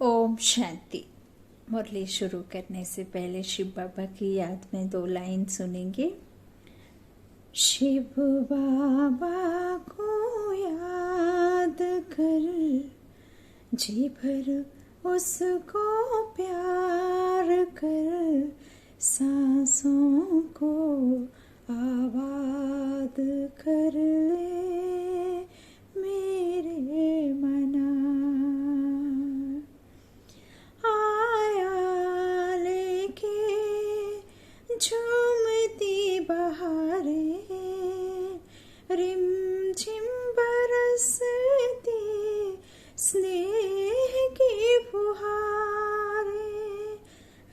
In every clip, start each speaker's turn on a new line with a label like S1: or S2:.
S1: ओम शांति। मुरली शुरू करने से पहले शिव बाबा की याद में 2 लाइन सुनेंगे। शिव बाबा को याद कर, जी भर उसको प्यार कर, सांसों को आबाद कर ले मेरे मना। आया लेके झूमती बहारें, रिम झिम बरसती स्नेह की फुहारें।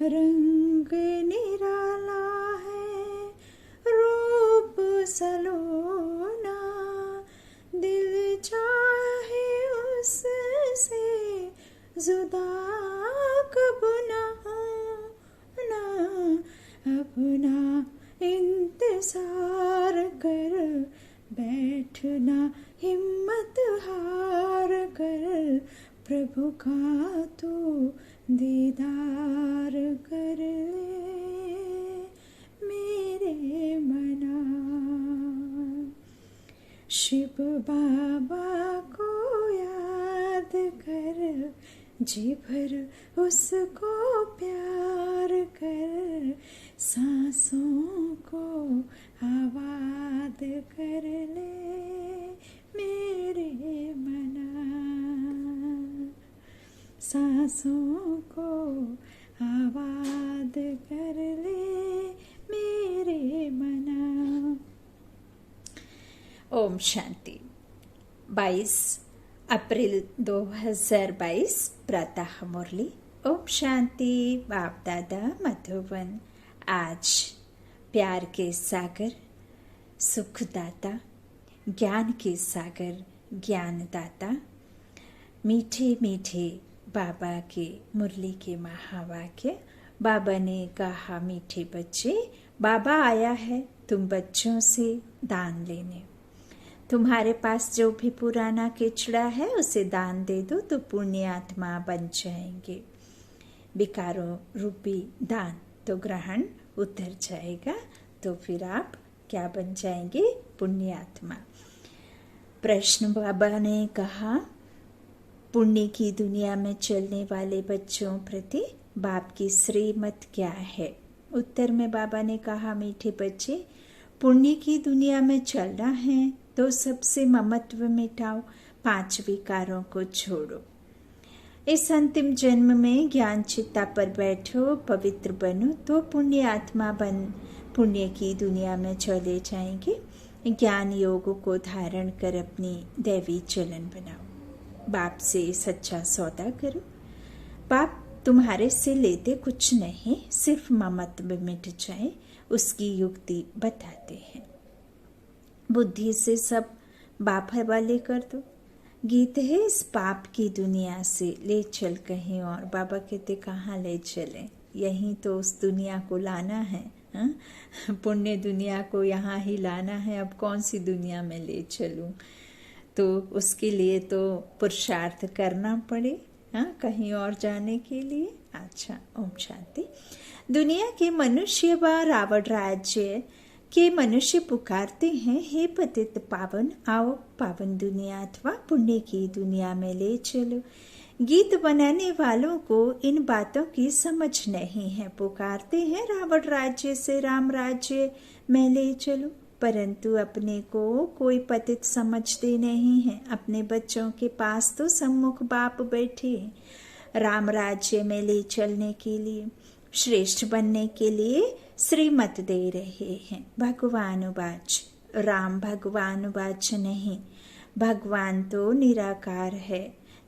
S1: रंग निराला है, रूप सलोना, दिल चाहे उससे जुदा कब ना होना। अपना इंतजार कर बैठना, हिम्मत हार कर, प्रभु का तू दीदार कर ले मेरे मना। शिव बाबा को याद कर, जी भर उसको प्यार कर, सांसों को आबाद कर ले मेरे मना। सांसों को आबाद कर ले मेरे मना। ओम शांति। 22 अप्रैल 2022 प्रातः मुरली। ओम शांति। बाप दादा मधुबन। आज प्यार के सागर सुखदाता, ज्ञान के सागर ज्ञानदाता, मीठे मीठे बाबा के मुरली के महावाक्य। बाबा ने कहा, मीठे बच्चे, बाबा आया है तुम बच्चों से दान लेने। तुम्हारे पास जो भी पुराना किचड़ा है उसे दान दे दो तो पुण्य आत्मा बन जाएंगे। विकारों रूपी दान तो ग्रहण उतर जाएगा, तो फिर आप क्या बन जाएंगे? पुण्य आत्मा। प्रश्न बाबा ने कहा, पुण्य की दुनिया में चलने वाले बच्चों प्रति बाप की श्रीमत क्या है? उत्तर में बाबा ने कहा, मीठे बच्चे, पुण्य की दुनिया में चलना है तो सबसे ममत्व मिटाओ, 5 विकारों को छोड़ो। इस अंतिम जन्म में ज्ञान चित्ता पर बैठो, पवित्र बनो तो पुण्य आत्मा बन पुण्य की दुनिया में चले जाएंगे। ज्ञान योग को धारण कर अपनी दैवी चलन बनाओ। बाप से सच्चा सौदा करो। बाप तुम्हारे से लेते कुछ नहीं, सिर्फ ममत्व मिट जाए उसकी युक्ति बताते हैं। बुद्धि से सब बाप हवाले कर दो। गीत है, इस पाप की दुनिया से ले चल कहीं और। बाबा कहते कहाँ ले चलें, यहीं तो उस दुनिया को लाना है। पुण्य दुनिया को यहाँ ही लाना है, अब कौन सी दुनिया में ले चलूं? तो उसके लिए तो पुरुषार्थ करना पड़े, कहीं और जाने के लिए। अच्छा, ओम शांति। दुनिया के मनुष्य व रावण राज्य के मनुष्य पुकारते हैं, हे पतित पावन, आओ पावन दुनिया अथवा पुण्य की दुनिया में ले चलो। गीत बनाने वालों को इन बातों की समझ नहीं है। पुकारते हैं रावण राज्य से राम राज्य में ले चलो, परंतु अपने को कोई पतित समझते नहीं है। अपने बच्चों के पास तो सम्मुख बाप बैठे राम राज्य में ले चलने के लिए, श्रेष्ठ बनने के लिए श्रीमत दे रहे हैं। भगवान वाच, राम भगवान वाच नहीं। भगवान तो निराकार है।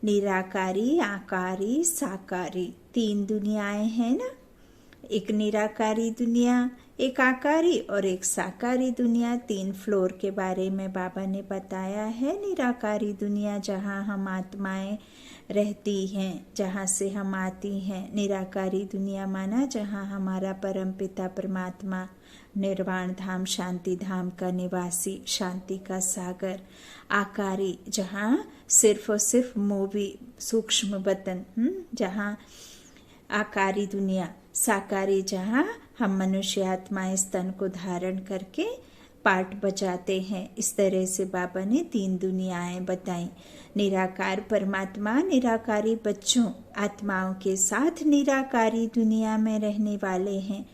S1: निराकारी, आकारी, साकारी 3 दुनियाएं हैं ना। एक निराकारी दुनिया, एक आकारी और एक साकारी दुनिया। 3 फ्लोर के बारे में बाबा ने बताया है। निराकारी दुनिया जहाँ हम आत्माएं रहती हैं, जहाँ से हम आती हैं। निराकारी दुनिया माना जहाँ हमारा परमपिता परमात्मा निर्वाण धाम शांति धाम का निवासी, शांति का सागर। आकारी जहाँ सिर्फ और सिर्फ मूवी सूक्ष्म बतन, जहाँ आकारी दुनिया। साकारी जहाँ हम मनुष्य आत्माएं स्तन को धारण करके पार्ट बजाते हैं। इस तरह से बाबा ने 3 दुनियाएं बताई। निराकार परमात्मा निराकारी बच्चों आत्माओं के साथ निराकारी दुनिया में रहने वाले हैं।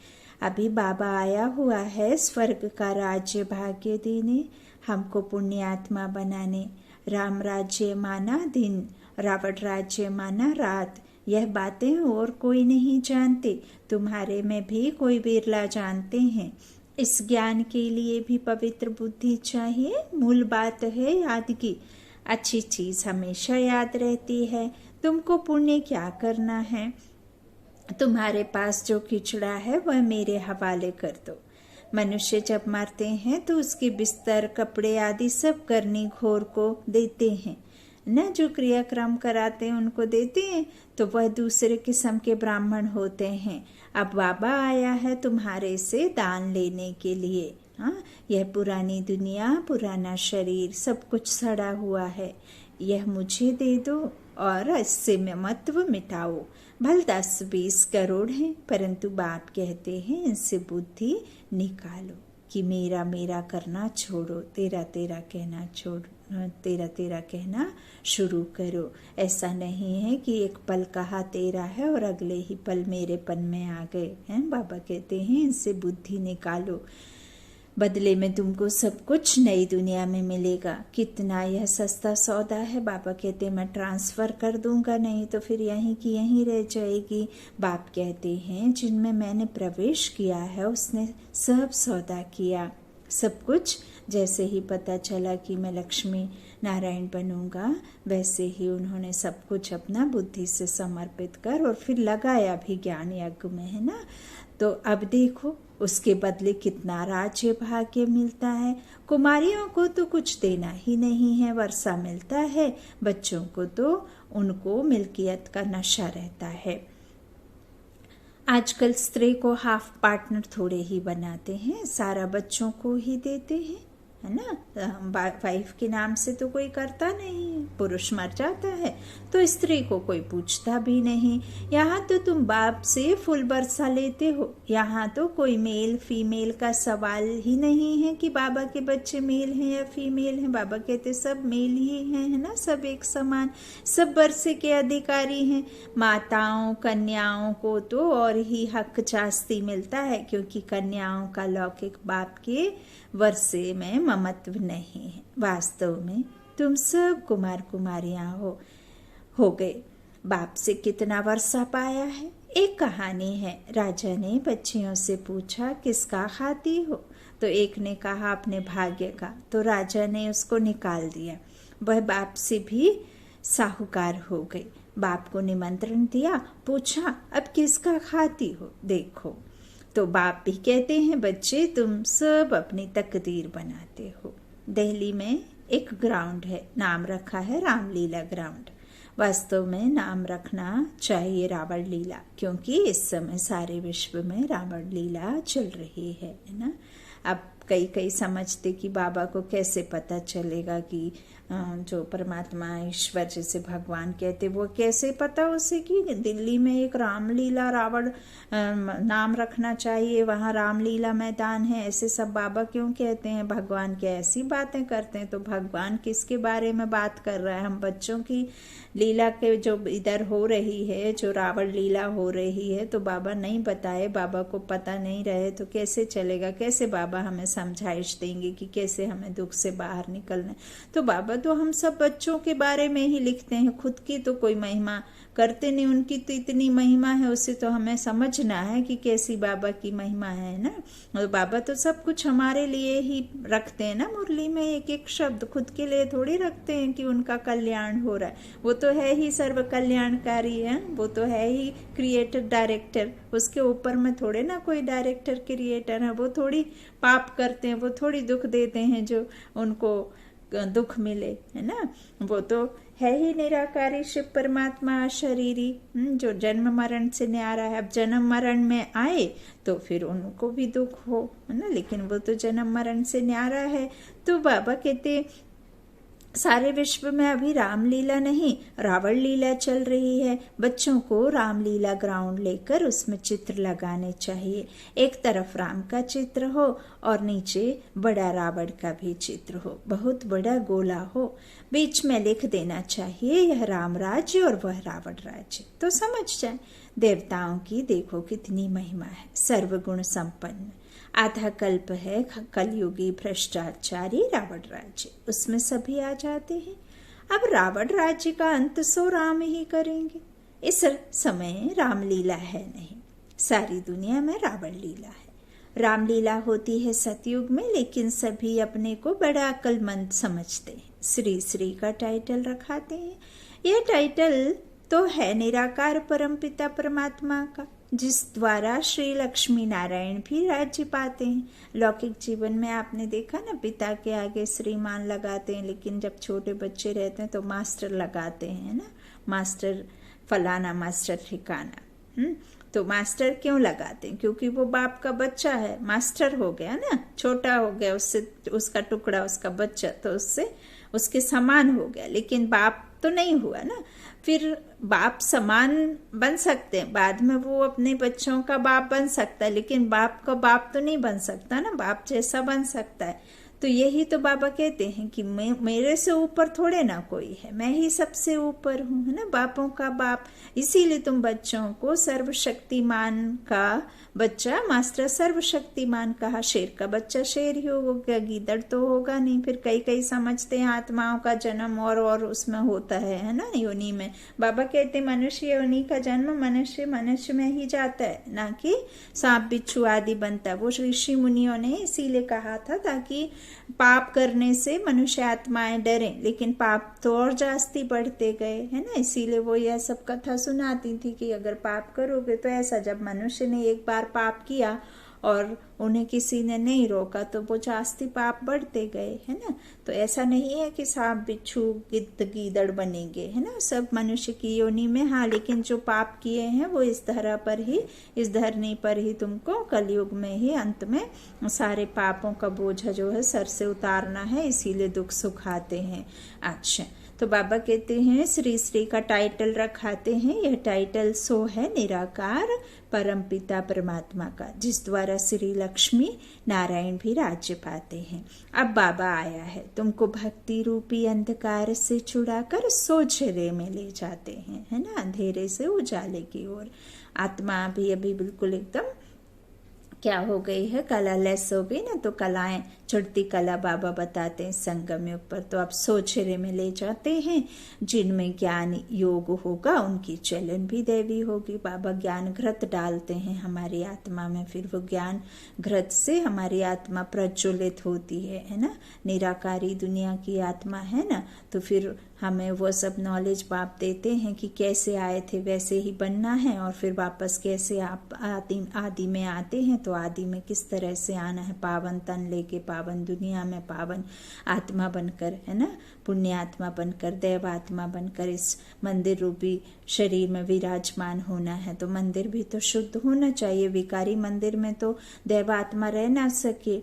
S1: अभी बाबा आया हुआ है स्वर्ग का राज्य भाग्य देने, हमको पुण्य आत्मा बनाने। राम राज्य माना दिन, रावण राज्य माना रात। यह बातें और कोई नहीं जानते, तुम्हारे में भी कोई बिरला जानते हैं। इस ज्ञान के लिए भी पवित्र बुद्धि चाहिए। मूल बात है याद की। अच्छी चीज हमेशा याद रहती है। तुमको पुण्य क्या करना है? तुम्हारे पास जो खिचड़ा है वह मेरे हवाले कर दो। मनुष्य जब मरते हैं तो उसके बिस्तर कपड़े आदि सब करनी घोर को देते हैं न, जो क्रियाक्रम कराते हैं उनको देते हैं, तो वह दूसरे किस्म के ब्राह्मण होते हैं। अब बाबा आया है तुम्हारे से दान लेने के लिए। हाँ, यह पुरानी दुनिया, पुराना शरीर सब कुछ सड़ा हुआ है, यह मुझे दे दो और इससे महत्व मिटाओ। भल 10-20 करोड़ हैं, परंतु बाप कहते हैं इनसे बुद्धि निकालो कि मेरा मेरा करना छोड़ो, तेरा तेरा कहना छोड़ो, तेरा तेरा कहना शुरू करो। ऐसा नहीं है कि एक पल कहा तेरा है और अगले ही पल मेरे पन में आ गए हैं। बाबा कहते हैं इनसे बुद्धि निकालो, बदले में तुमको सब कुछ नई दुनिया में मिलेगा। कितना यह सस्ता सौदा है। बाबा कहते हैं मैं ट्रांसफर कर दूंगा, नहीं तो फिर यहीं की यहीं रह जाएगी। बाप कहते हैं जिनमें मैंने प्रवेश किया है उसने सब सौदा किया, सब कुछ। जैसे ही पता चला कि मैं लक्ष्मी नारायण बनूंगा, वैसे ही उन्होंने सब कुछ अपना बुद्धि से समर्पित कर और फिर लगाया भी ज्ञान यज्ञ में, है ना। तो अब देखो उसके बदले कितना राज्य भाग्य मिलता है। कुमारियों को तो कुछ देना ही नहीं है, वर्षा मिलता है। बच्चों को तो उनको मिल्कियत का नशा रहता है। आजकल स्त्री को हाफ पार्टनर थोड़े ही बनाते हैं, सारा बच्चों को ही देते हैं, है ना। वाइफ के नाम से तो कोई करता नहीं है, पुरुष मर जाता है तो स्त्री को कोई पूछता भी नहीं। यहाँ तो तुम बाप से फुल बरसा लेते हो, यहाँ तो कोई मेल फीमेल का सवाल ही नहीं है कि बाबा के बच्चे मेल हैं या फीमेल हैं। बाबा कहते सब मेल ही हैं, है ना, सब एक समान, सब बरसे के अधिकारी हैं। माताओं कन्याओं को तो और ही हक जास्ती मिलता है, क्योंकि कन्याओं का लौकिक बाप के वर्षे में ममत्व नहीं है। वास्तव में तुम सब कुमार कुमारियां हो गए। बाप से कितना वर्षा पाया है। एक कहानी है, राजा ने बच्चियों से पूछा किसका खाती हो, तो एक ने कहा अपने भाग्य का, तो राजा ने उसको निकाल दिया। वह बाप से भी साहूकार हो गई। बाप को निमंत्रण दिया, पूछा अब किसका खाती हो, देखो। तो बाप भी कहते हैं बच्चे तुम सब अपनी तकदीर बनाते हो। दिल्ली में एक ग्राउंड है, नाम रखा है रामलीला ग्राउंड। वास्तव में नाम रखना चाहिए रावण लीला, क्योंकि इस समय सारे विश्व में रावण लीला चल रही है ना। अब कई समझते कि बाबा को कैसे पता चलेगा कि जो परमात्मा ईश्वर जिसे भगवान कहते वो कैसे पता उसे कि दिल्ली में एक रामलीला रावण नाम रखना चाहिए, वहाँ रामलीला मैदान है। ऐसे सब बाबा क्यों कहते हैं? भगवान क्या ऐसी बातें करते हैं? तो भगवान किसके बारे में बात कर रहा है? हम बच्चों की लीला के जो इधर हो रही है, जो रावण लीला हो रही है, तो बाबा नहीं बताए, बाबा को पता नहीं रहे तो कैसे चलेगा? कैसे बाबा हमें समझाइश देंगे कि कैसे हमें दुख से बाहर निकलना है। तो बाबा तो हम सब बच्चों के बारे में ही लिखते हैं, खुद की तो कोई महिमा करते नहीं। उनकी तो इतनी महिमा है, उससे तो हमें समझना है कि कैसी बाबा की महिमा है ना। और बाबा तो सब कुछ हमारे लिए ही रखते हैं ना, मुरली में एक एक शब्द खुद के लिए थोड़ी रखते हैं कि उनका कल्याण हो रहा है। वो तो है ही सर्व कल्याणकारी है, वो तो है ही क्रिएटर डायरेक्टर, उसके ऊपर में थोड़े ना कोई डायरेक्टर क्रिएटर है। वो थोड़ी पाप करते हैं, वो थोड़ी दुख देते हैं जो उनको दुख मिले, है ना। वो तो है ही निराकारी शिव परमात्मा शरीरी, जो जन्म मरण से न्यारा है। अब जन्म मरण में आए तो फिर उनको भी दुख हो, है ना, लेकिन वो तो जन्म मरण से न्यारा है। तो बाबा कहते सारे विश्व में अभी रामलीला नहीं, रावण लीला चल रही है। बच्चों को रामलीला ग्राउंड लेकर उसमें चित्र लगाने चाहिए। एक तरफ राम का चित्र हो और नीचे बड़ा रावण का भी चित्र हो, बहुत बड़ा गोला हो। बीच में लिख देना चाहिए यह राम राज्य और वह रावण राज्य, तो समझ जाए। देवताओं की देखो कितनी महिमा है, सर्वगुण संपन्न। आधा कल्प है कलयुगी भ्रष्टाचारी रावण राज्य, उसमें सभी आ जाते हैं। अब रावण राज्य का अंत सो राम ही करेंगे। इस समय रामलीला है नहीं, सारी दुनिया में रावण लीला है। रामलीला होती है सतयुग में, लेकिन सभी अपने को बड़ा अक्लमंद समझते हैं, श्री श्री का टाइटल रखाते हैं। यह टाइटल तो है निराकार परमपिता परमात्मा का, जिस द्वारा श्री लक्ष्मी नारायण भी राज्य पाते हैं। लौकिक जीवन में आपने देखा ना, पिता के आगे श्रीमान लगाते हैं, लेकिन जब छोटे बच्चे रहते हैं तो मास्टर लगाते हैं ना, मास्टर फलाना, मास्टर ठिकाना। तो मास्टर क्यों लगाते हैं? क्योंकि वो बाप का बच्चा है, मास्टर हो गया ना, छोटा हो गया, उससे उसका टुकड़ा, उसका बच्चा, तो उससे उसके समान हो गया। लेकिन बाप तो नहीं हुआ ना। फिर बाप समान बन सकते हैं, बाद में वो अपने बच्चों का बाप बन सकता है, लेकिन बाप का बाप तो नहीं बन सकता ना, बाप जैसा बन सकता है। तो यही तो बाबा कहते हैं कि मेरे से ऊपर थोड़े ना कोई है, मैं ही सबसे ऊपर हूँ, है ना, बापों का बाप। इसीलिए तुम बच्चों को सर्वशक्तिमान का बच्चा मास्टर सर्वशक्तिमान कहा। शेर का बच्चा शेर ही होगा, गीदड़ तो होगा नहीं। फिर कई समझते हैं आत्माओं का जन्म और उसमें होता है ना, योनि में। बाबा कहते हैं मनुष्य योनि का जन्म मनुष्य में ही जाता है, ना कि सांप बिच्छू आदि बनता। वो ऋषि मुनियों ने इसीलिए कहा था, ताकि पाप करने से मनुष्य आत्माएं डरें, लेकिन पाप तो और जास्ती बढ़ते गए, है ना। इसीलिए वो यह सब कथा सुनाती थी कि अगर पाप करोगे तो ऐसा। जब मनुष्य ने एक बार पाप किया और उन्हें किसी ने नहीं रोका तो वो जास्ती पाप बढ़ते गए, है ना। तो ऐसा नहीं है कि सांप बिच्छू गिद्ध गीदड़ बनेंगे, है ना, सब मनुष्य की योनि में। हाँ, लेकिन जो पाप किए हैं वो इस तरह पर ही, इस धरनी पर ही तुमको कलयुग में ही अंत में सारे पापों का बोझा जो है सर से उतारना है, इसीलिए दुख सुख आते हैं। अच्छा, तो बाबा कहते हैं श्री श्री का टाइटल रखाते हैं। यह टाइटल सो है निराकार परमपिता परमात्मा का, जिस द्वारा श्री लक्ष्मी नारायण भी राज्य पाते हैं। अब बाबा आया है, तुमको भक्ति रूपी अंधकार से छुड़ाकर सोझरे में ले जाते हैं, है ना, अंधेरे से उजाले की ओर। आत्मा भी अभी बिल्कुल एकदम क्या हो गई है, कला लेस हो गई ना, तो कलाएं चढ़ती कला बाबा बताते हैं संगम युग पर। तो आप सोचरे में ले जाते हैं, जिनमें ज्ञान योग होगा उनकी चलन भी दैवी होगी। बाबा ज्ञान घृत डालते हैं हमारी आत्मा में, फिर वो ज्ञान घृत से हमारी आत्मा प्रज्वलित होती है ना। निराकारी दुनिया की आत्मा है ना, तो फिर हमें वो सब नॉलेज बाप देते हैं कि कैसे आए थे वैसे ही बनना है, और फिर वापस कैसे आप आदि में आते हैं तो आदि में किस तरह से आना है, पावन तन लेके पावन दुनिया में पावन आत्मा बनकर, है ना, पुण्य आत्मा बनकर, देव आत्मा बनकर इस मंदिर रूपी शरीर में विराजमान होना है। तो मंदिर भी तो शुद्ध होना चाहिए, विकारी मंदिर में तो देव आत्मा रह ना सके।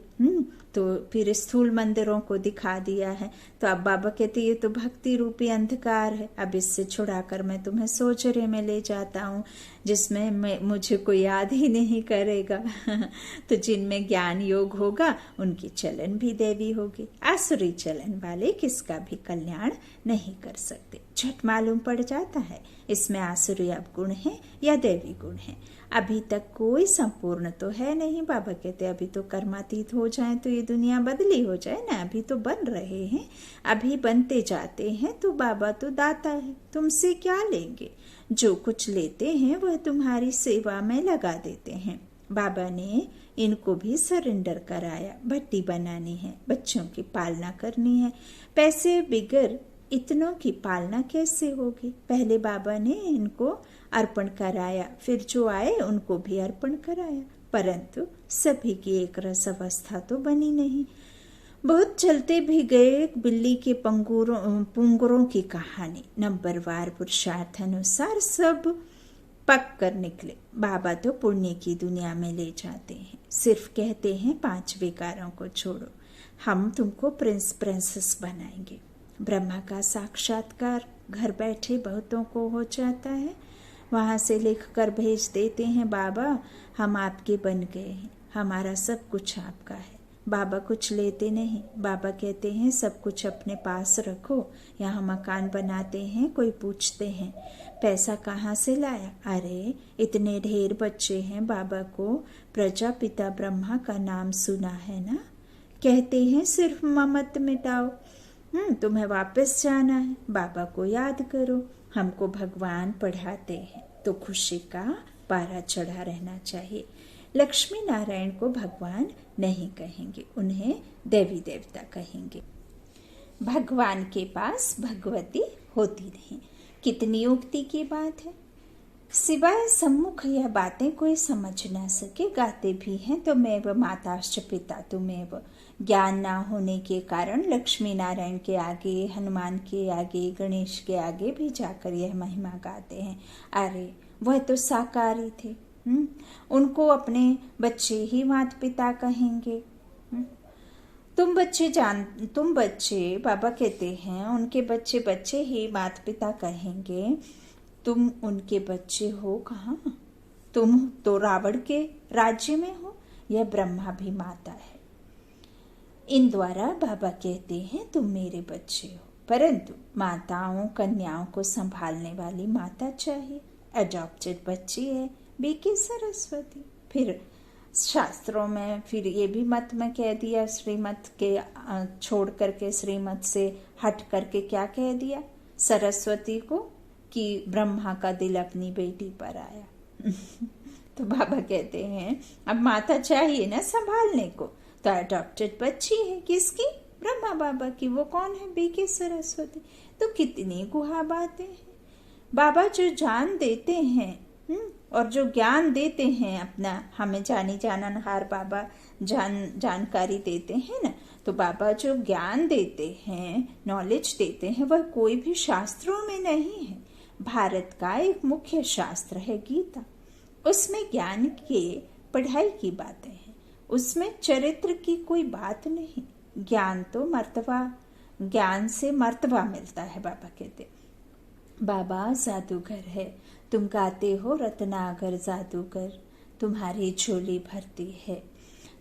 S1: तो फिर स्थूल मंदिरों को दिखा दिया है। तो अब बाबा कहते ये तो भक्ति रूपी अंधकार है, अब इससे छुड़ाकर मैं तुम्हें सोचरे में ले जाता हूँ, जिसमें मुझे कोई याद ही नहीं करेगा। तो जिनमें ज्ञान योग होगा उनकी चलन भी दैवी होगी। आसुरी चलन वाले किसका भी कल्याण नहीं कर सकते। झट मालूम पड़ जाता है इसमें आसुरी अवगुण है या दैवी गुण है। अभी तक कोई संपूर्ण तो है नहीं। बाबा कहते अभी तो कर्मातीत हो जाए तो ये दुनिया बदली हो जाए ना। अभी तो बन रहे हैं, अभी बनते जाते हैं। तो बाबा तो दाता है, तुमसे क्या लेंगे? जो कुछ लेते हैं वह तुम्हारी सेवा में लगा देते हैं। बाबा ने इनको भी सरेंडर कराया। भट्टी बनानी है, बच्चों की पालना करनी है। पैसे बिगर इतनों की पालना कैसे होगी? पहले बाबा ने इनको अर्पण कराया, फिर जो आए उनको भी अर्पण कराया, परंतु सभी की एक रस अवस्था तो बनी नहीं। बहुत चलते भी गए बिल्ली के पुंगरों की कहानी। नंबरवार पुरुषार्थ अनुसार सब पक कर निकले। बाबा तो पुण्य की दुनिया में ले जाते हैं। सिर्फ कहते हैं 5 विकारों को छोड़ो, हम तुमको प्रिंस प्रिंसेस बनाएंगे। ब्रह्मा का साक्षात्कार घर बैठे बहुतों को हो जाता है। वहां से लिख कर भेज देते हैं, बाबा हम आपके बन गए हैं, हमारा सब कुछ आपका है। बाबा कुछ लेते नहीं। बाबा कहते हैं सब कुछ अपने पास रखो। यहाँ मकान बनाते हैं, कोई पूछते हैं पैसा कहाँ से लाया? अरे इतने ढेर बच्चे हैं, बाबा को प्रजापिता ब्रह्मा का नाम सुना है ना। कहते हैं सिर्फ ममत मिटाओ, तुम्हें वापस जाना है, बाबा को याद करो। हमको भगवान पढ़ाते हैं तो खुशी का पारा चढ़ा रहना चाहिए। लक्ष्मी नारायण को भगवान नहीं कहेंगे, उन्हें देवी देवता कहेंगे। भगवान के पास भगवती होती नहीं। कितनी उक्ति की बात है। सिवाय सम्मुख यह बातें कोई समझ ना सके। गाते भी हैं तो मेव माताश्च पिता तुमेव। ज्ञान ना होने के कारण लक्ष्मी नारायण के आगे, हनुमान के आगे, गणेश के आगे भी जाकर यह महिमा गाते हैं। अरे वह तो साकारी थे, उनको अपने बच्चे ही माता पिता कहेंगे। तुम बच्चे बाबा कहते हैं उनके बच्चे बच्चे ही माता पिता कहेंगे। तुम उनके बच्चे हो कहाँ? तुम तो रावण के राज्य में हो। यह ब्रह्मा भी माता है। इन द्वारा बाबा कहते हैं तुम मेरे बच्चे हो, परंतु माताओं कन्याओं को संभालने वाली माता चाहिए। अडॉप्टेड बच्ची है बीके सरस्वती। फिर शास्त्रों में फिर ये भी मत में कह दिया, श्रीमत के छोड़ करके, श्रीमत से हट करके क्या कह दिया सरस्वती को कि ब्रह्मा का दिल अपनी बेटी पर आया। तो बाबा कहते हैं अब माता चाहिए ना संभालने को, तो अडॉप्टेड बच्ची है किसकी? ब्रह्मा बाबा की। वो कौन है? बीके सरस्वती। तो कितनी गुहा बातें हैं। बाबा जो जान देते हैं और जो ज्ञान देते हैं अपना, हमें जानी जाननहार बाबा जानकारी देते हैं ना। तो बाबा जो ज्ञान देते हैं, नॉलेज देते हैं, वह कोई भी शास्त्रों में नहीं है। भारत का एक मुख्य शास्त्र है गीता। उसमें ज्ञान के पढ़ाई की बातें हैं, उसमें चरित्र की कोई बात नहीं। ज्ञान तो मर्तबा, ज्ञान से मर्तबा मिलता है। बाबा कहते बाबा जादूगर है, तुम गाते हो रत्नागर जादूगर, तुम्हारी झोली भरती है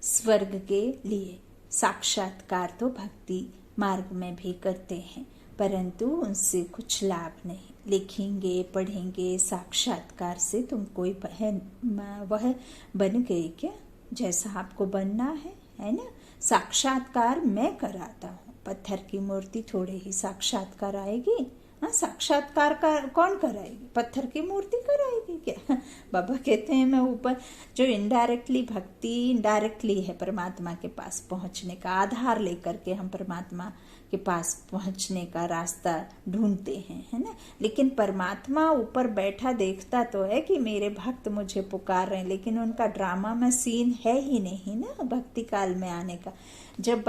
S1: स्वर्ग के लिए। साक्षात्कार तो भक्ति मार्ग में भी करते हैं, परंतु उनसे कुछ लाभ नहीं। लिखेंगे पढ़ेंगे, साक्षात्कार से तुम कोई वह बन गए क्या जैसा आपको बनना है ना। साक्षात्कार मैं कराता हूँ। पत्थर की मूर्ति थोड़े ही साक्षात्कार आएगी। साक्षात्कार कौन कराएगी? पत्थर की मूर्ति कराएगी क्या? बाबा कहते हैं मैं ऊपर जो इनडायरेक्टली भक्ति इनडायरेक्टली है परमात्मा के पास पहुंचने का आधार लेकर के हम परमात्मा के पास पहुंचने का रास्ता ढूंढते हैं, है ना। लेकिन परमात्मा ऊपर बैठा देखता तो है कि मेरे भक्त मुझे पुकार रहे हैं, लेकिन उनका ड्रामा में सीन है ही नहीं ना भक्ति काल में आने का। जब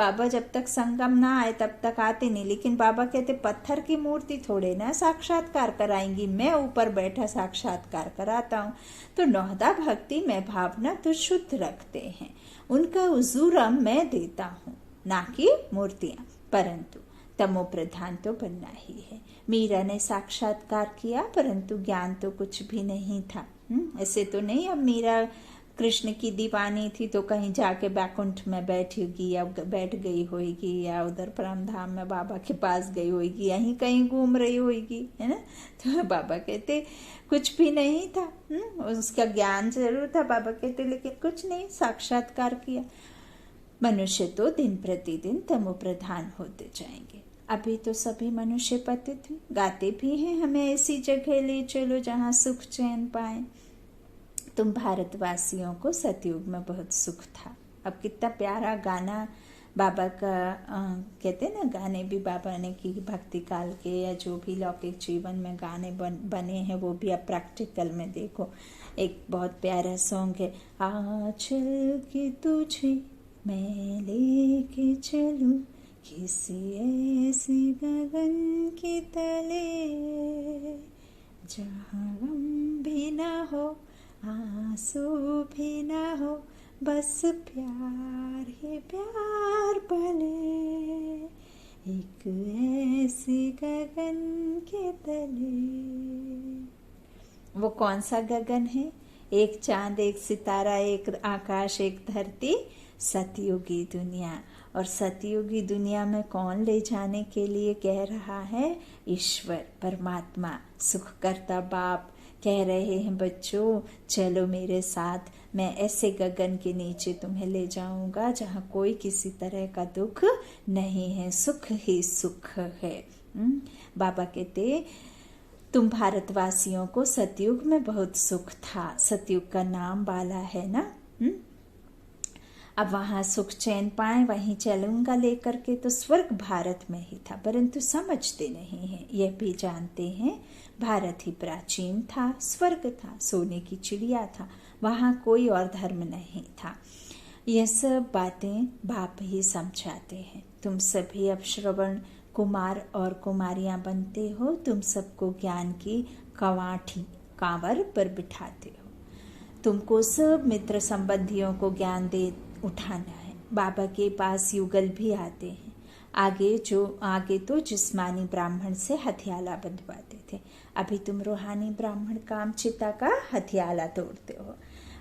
S1: तक संगम ना आए तब तक आते नहीं। लेकिन बाबा कहते पत्थर की मूर्ति थोड़े ना साक्षात्कार कराएंगी, मैं ऊपर बैठा साक्षात्कार कराता हूँ। तो नौहदा भक्ति में भावना तो शुद्ध रखते हैं, उनका हुजूरा मैं देता हूँ, ना कि मूर्तियां। परंतु तमो प्रधान तो बनना ही है। मीरा ने साक्षात्कार किया परंतु ज्ञान तो कुछ भी नहीं था। ऐसे तो नहीं अब मीरा कृष्ण की दीवानी थी तो कहीं जाके बैकुंठ में बैठेगी या बैठ गई होगी, या उधर परमधाम में बाबा के पास गई होगी, यहीं कहीं घूम रही होगी, है ना। तो बाबा कहते कुछ भी नहीं था। उसका ज्ञान जरूर था, बाबा कहते, लेकिन कुछ नहीं, साक्षात्कार किया। मनुष्य तो दिन प्रतिदिन तमो प्रधान होते जाएंगे। अभी तो सभी मनुष्य पतित हैं, गाते भी हैं, हमें ऐसी जगह ले चलो जहाँ सुख चैन पाए। तुम भारतवासियों को सतयुग में बहुत सुख था। अब कितना प्यारा गाना बाबा का कहते ना, गाने भी बाबा ने की भक्ति काल के या जो भी लौकिक जीवन में गाने बने हैं वो भी अब प्रैक्टिकल में देखो। एक बहुत प्यारा सॉन्ग है, आ चल के तुझे मैं लेके चलूं किसी ऐसे गगन के तले, जहाँ गम भी ना हो आंसू भी ना हो, बस प्यार ही प्यार पले, एक ऐसे गगन के तले। वो कौन सा गगन है? एक चांद, एक सितारा, एक आकाश, एक धरती, सतयुगी दुनिया। और सतयुगी दुनिया में कौन ले जाने के लिए कह रहा है? ईश्वर परमात्मा, सुख करता बाप कह रहे हैं, बच्चों चलो मेरे साथ, मैं ऐसे गगन के नीचे तुम्हें ले जाऊंगा जहाँ कोई किसी तरह का दुख नहीं है, सुख ही सुख है। बाबा कहते तुम भारतवासियों को सतयुग में बहुत सुख था, सतयुग का नाम वाला है ना। अब वहां सुख चैन पाए, वहीं चलूंगा लेकर के। तो स्वर्ग भारत में ही था, परंतु समझते नहीं हैं। यह भी जानते हैं भारत ही प्राचीन था, स्वर्ग था, सोने की चिड़िया था, वहां कोई और धर्म नहीं था। यह सब बातें बाप ही समझाते हैं। तुम सभी अब श्रवण कुमार और कुमारियां बनते हो, तुम सबको ज्ञान की कवाठी कांवर पर बिठाते हो। तुमको सब मित्र संबंधियों को ज्ञान दे उठाना है। बाबा के पास युगल भी आते हैं। आगे तो जिस्मानी ब्राह्मण से हथियाला बंधवाते थे, अभी तुम रूहानी ब्राह्मण कामचिता का हथियाला तोड़ते हो।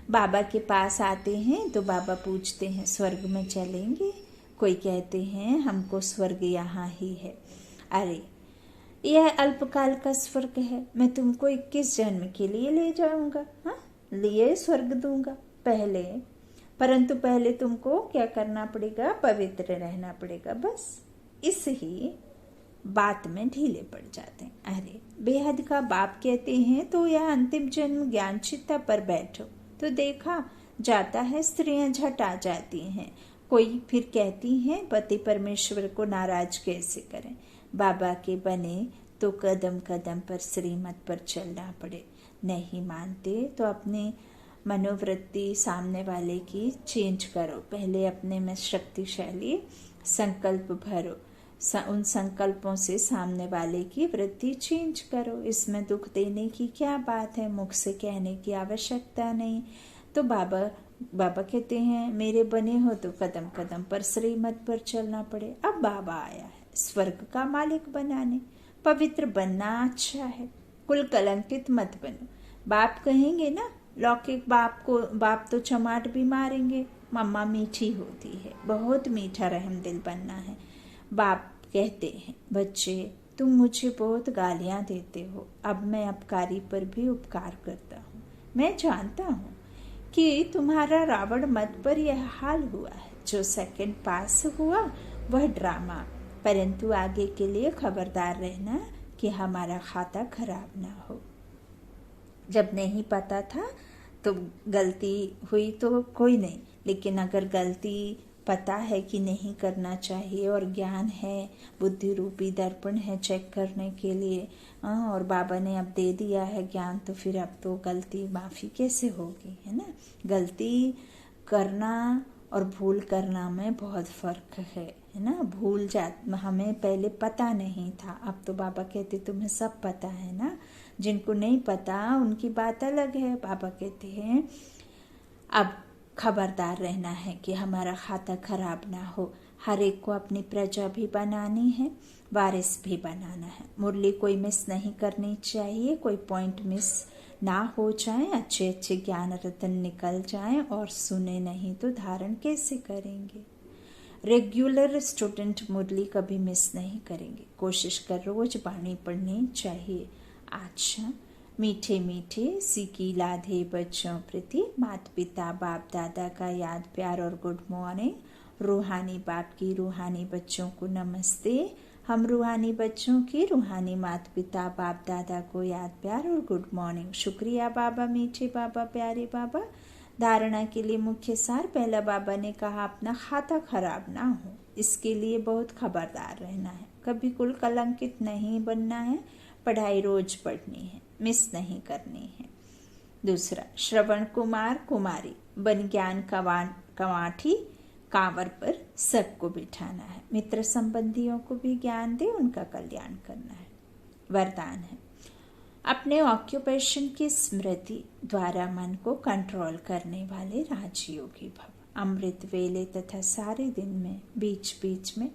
S1: बाबा के पास आते हैं तो बाबा पूछते हैं स्वर्ग में चलेंगे? कोई कहते हैं हमको स्वर्ग यहाँ ही है। अरे यह अल्पकाल का स्वर्ग है, मैं तुमको 21 जन्म के लिए ले जाऊंगा, हाँ लिए स्वर्ग दूंगा परंतु पहले तुमको क्या करना पड़ेगा? पवित्र रहना पड़ेगा। बस इस ही बात में ढीले पड़ जाते हैं। अरे बेहद का बाप कहते हैं तो यह अंतिम जन्म ज्ञान चित्ता पर बैठो। तो देखा जाता है स्त्रियां झट आ जाती हैं। कोई फिर कहती हैं पति परमेश्वर को नाराज कैसे करें? बाबा के बने तो कदम कदम पर श्रीमत पर चलना पड़े। नहीं मानते तो अपने मनोवृत्ति सामने वाले की चेंज करो। पहले अपने में शक्तिशाली संकल्प भरो, उन संकल्पों से सामने वाले की वृत्ति चेंज करो। इसमें दुख देने की क्या बात है? मुख से कहने की आवश्यकता नहीं। तो बाबा कहते हैं मेरे बने हो तो कदम कदम पर श्रीमत पर चलना पड़े। अब बाबा आया है स्वर्ग का मालिक बनाने। पवित्र बनना अच्छा है, कुल कलंकित मत बनो। बाप कहेंगे ना, लौकिक बाप तो चमाट भी मारेंगे, मम्मा मीठी होती है, बहुत मीठा रहम दिल बनना है। बाप कहते हैं बच्चे तुम मुझे बहुत गालियां देते हो, अब मैं अपकारी पर भी उपकार करता हूँ। मैं जानता हूँ कि तुम्हारा रावण मत पर यह हाल हुआ है। जो सेकंड पास हुआ वह ड्रामा, परंतु आगे के लिए खबरदार रहना कि हमारा खाता खराब ना हो। जब नहीं पता था तो गलती हुई तो कोई नहीं, लेकिन अगर गलती पता है कि नहीं करना चाहिए और ज्ञान है, बुद्धि रूपी दर्पण है चेक करने के लिए, और बाबा ने अब दे दिया है ज्ञान, तो फिर अब तो गलती माफ़ी कैसे होगी, है ना। गलती करना और भूल करना में बहुत फर्क है ना। हमें पहले पता नहीं था, अब तो बाबा कहते तुम्हें सब पता है ना। जिनको नहीं पता उनकी बात अलग है। बाबा कहते हैं अब खबरदार रहना है कि हमारा खाता खराब ना हो। हर एक को अपनी प्रजा भी बनानी है, वारिस भी बनाना है। मुरली कोई मिस नहीं करनी चाहिए, कोई पॉइंट मिस ना हो जाए, अच्छे अच्छे ज्ञान रतन निकल जाएं, और सुने नहीं तो धारण कैसे करेंगे। रेगुलर स्टूडेंट मुरली कभी मिस नहीं करेंगे। कोशिश कर रोज वाणी पढ़नी चाहिए। अच्छा, मीठे मीठे सीखी लाधे बच्चों प्रति माता पिता बाप दादा का याद प्यार और गुड मॉर्निंग। रूहानी बाप की रूहानी बच्चों को नमस्ते। हम रूहानी बच्चों की रूहानी माता पिता बाप दादा को याद प्यार और गुड मॉर्निंग। शुक्रिया बाबा, मीठे बाबा, प्यारे बाबा। धारणा के लिए मुख्य सार। पहला, बाबा ने कहा अपना खाता खराब ना हो, इसके लिए बहुत खबरदार रहना है। कभी कुल कलंकित नहीं बनना है। पढ़ाई रोज पढ़नी है, मिस नहीं करनी है। दूसरा, श्रवण कुमार कुमारी बन ज्ञान कवाठी कांवर पर सबको बिठाना है। मित्र संबंधियों को भी ज्ञान दे, उनका कल्याण करना है। वरदान है, अपने ऑक्यूपेशन की स्मृति द्वारा मन को कंट्रोल करने वाले राजयोगी भव। अमृत वेले तथा सारे दिन में बीच बीच में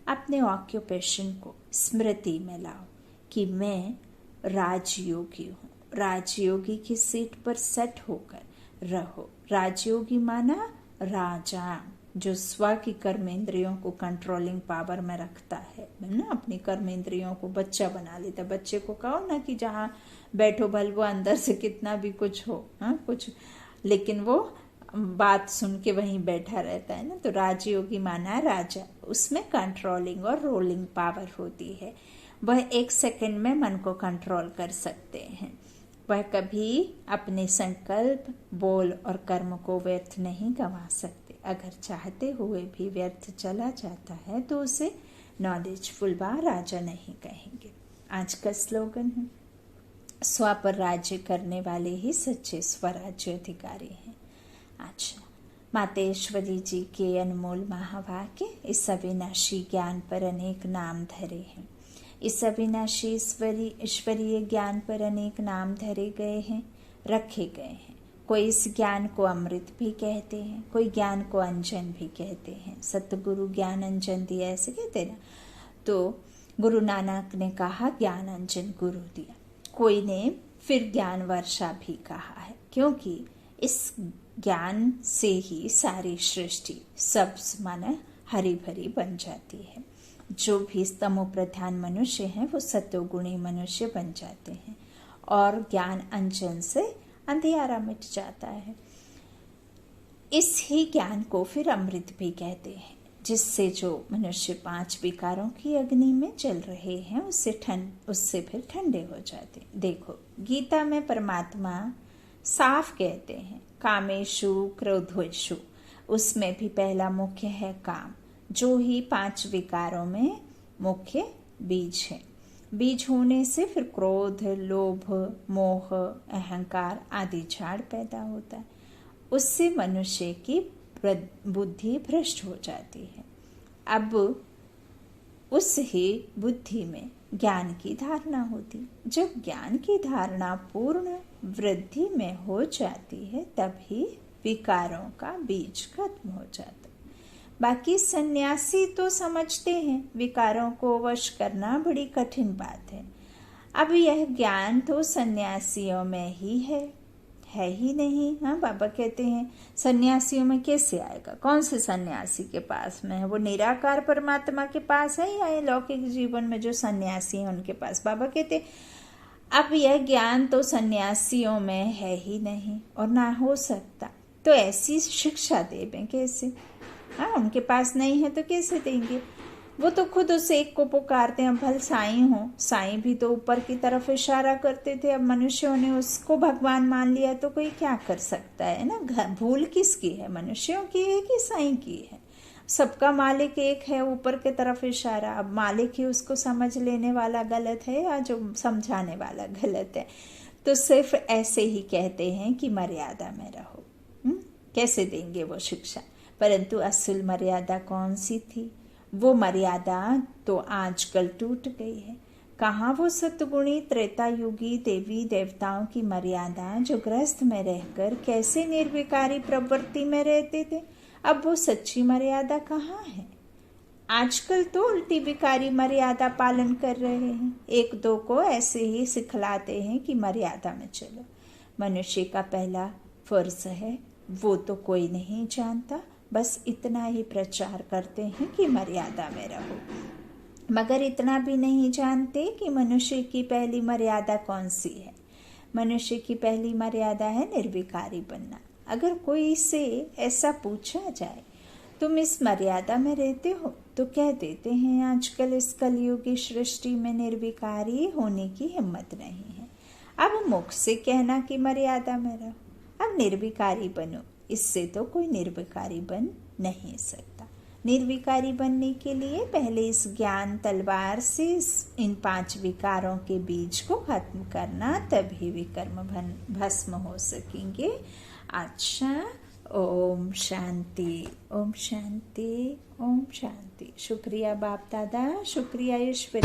S1: अपने ऑक्यूपेशन को स्मृति में लाओ कि मैं राजयोगी हूँ। राजयोगी की सीट पर सेट होकर रहो। राजयोगी माना राजा, जो स्व की कर्मेंद्रियों को कंट्रोलिंग पावर में रखता है ना। अपनी कर्मेंद्रियों को बच्चा बना लेता। बच्चे को कहो ना कि जहाँ बैठो भल वो अंदर से कितना भी कुछ हो, कुछ, लेकिन वो बात सुन के वहीं बैठा रहता है ना। तो राजयोगी माना राजा, उसमें कंट्रोलिंग और रोलिंग पावर होती है। वह 1 सेकंड में मन को कंट्रोल कर सकते हैं। वह कभी अपने संकल्प, बोल और कर्म को व्यर्थ नहीं गंवा सकते। अगर चाहते हुए भी व्यर्थ चला जाता है तो उसे नॉलेजफुल व राजा नहीं कहेंगे। आज का स्लोगन है, स्व पर राज्य करने वाले ही सच्चे स्वराज्य अधिकारी हैं। अच्छा, मातेश्वरी जी के अनमोल महावाक्य। इस अविनाशी ज्ञान पर अनेक नाम धरे हैं। इस अविनाशी ईश्वरीय ज्ञान पर अनेक नाम धरे गए हैं, रखे गए हैं। कोई इस ज्ञान को अमृत भी कहते हैं, कोई ज्ञान को अंजन भी कहते हैं। सतगुरु ज्ञान अंजन दिया, ऐसे कहते ना। तो गुरु नानक ने कहा ज्ञान अंजन गुरु दिया। कोई ने फिर ज्ञान वर्षा भी कहा है, क्योंकि इस ज्ञान से ही सारी सृष्टि सब मन हरी भरी बन जाती है। जो भी तमो प्रधान मनुष्य हैं वो सत्वगुणी मनुष्य बन जाते हैं, और ज्ञान अंजन से अंधियारा मिट जाता है। इस ही ज्ञान को फिर अमृत भी कहते हैं, जिससे जो मनुष्य 5 विकारों की अग्नि में जल रहे हैं उससे फिर ठंडे हो जाते। देखो, गीता में परमात्मा साफ कहते हैं, कामेषु क्रोधेषु, उसमें भी पहला मुख्य है काम, जो ही 5 विकारों में मुख्य बीज है। बीज होने से फिर क्रोध, लोभ, मोह, अहंकार आदि झाड़ पैदा होता है। उससे मनुष्य की बुद्धि भ्रष्ट हो जाती है। अब उस ही बुद्धि में ज्ञान की धारणा होती। जब ज्ञान की धारणा पूर्ण वृद्धि में हो जाती है, तभी विकारों का बीज खत्म हो जाता है। बाकी सन्यासी तो समझते हैं विकारों को वश करना बड़ी कठिन बात है। अब यह ज्ञान तो सन्यासियों में ही है ही नहीं। बाबा कहते हैं सन्यासियों में कैसे आएगा? कौन से सन्यासी के पास में है? वो निराकार परमात्मा के पास है या ये लौकिक जीवन में जो सन्यासी हैं उनके पास? बाबा कहते अब यह ज्ञान तो सन्यासियों में है ही नहीं और ना हो सकता, तो ऐसी शिक्षा दें कैसे? उनके पास नहीं है तो कैसे देंगे? वो तो खुद उस एक को पुकारते हैं, भल साईं हो। साईं भी तो ऊपर की तरफ इशारा करते थे, अब मनुष्यों ने उसको भगवान मान लिया तो कोई क्या कर सकता है ना। भूल किसकी है? मनुष्यों की है कि साईं की है? सबका मालिक एक है, ऊपर की तरफ इशारा। अब मालिक ही उसको समझ लेने वाला गलत है या जो समझाने वाला गलत है? तो सिर्फ ऐसे ही कहते हैं कि मर्यादा में रहो। कैसे देंगे वो शिक्षा? परंतु असल मर्यादा कौन सी थी? वो मर्यादा तो आजकल टूट गई है। कहाँ वो सतगुणी त्रेता युगी देवी देवताओं की मर्यादा जो गृहस्थ में रहकर कैसे निर्विकारी प्रवृत्ति में रहते थे? अब वो सच्ची मर्यादा कहाँ है? आजकल तो उल्टी विकारी मर्यादा पालन कर रहे हैं, एक दो को ऐसे ही सिखलाते हैं कि मर्यादा में चलो। मनुष्य का पहला फर्ज है, वो तो कोई नहीं जानता, बस इतना ही प्रचार करते हैं कि मर्यादा में रहो, मगर इतना भी नहीं जानते कि मनुष्य की पहली मर्यादा कौन सी है। मनुष्य की पहली मर्यादा है निर्विकारी बनना। अगर कोई से ऐसा पूछा जाए तुम इस मर्यादा में रहते हो, तो कह देते हैं आजकल इस कलयुग की सृष्टि में निर्विकारी होने की हिम्मत नहीं है। अब मुख से कहना कि मर्यादा में रहो, अब निर्विकारी बनो, इससे तो कोई निर्विकारी बन नहीं सकता। निर्विकारी बनने के लिए पहले इस ज्ञान तलवार से इन 5 विकारों के बीज को खत्म करना, तभी विकर्म भस्म हो सकेंगे। अच्छा, ओम शांति, ओम शांति, ओम शांति। शुक्रिया बाप दादा, शुक्रिया ईश्वरी।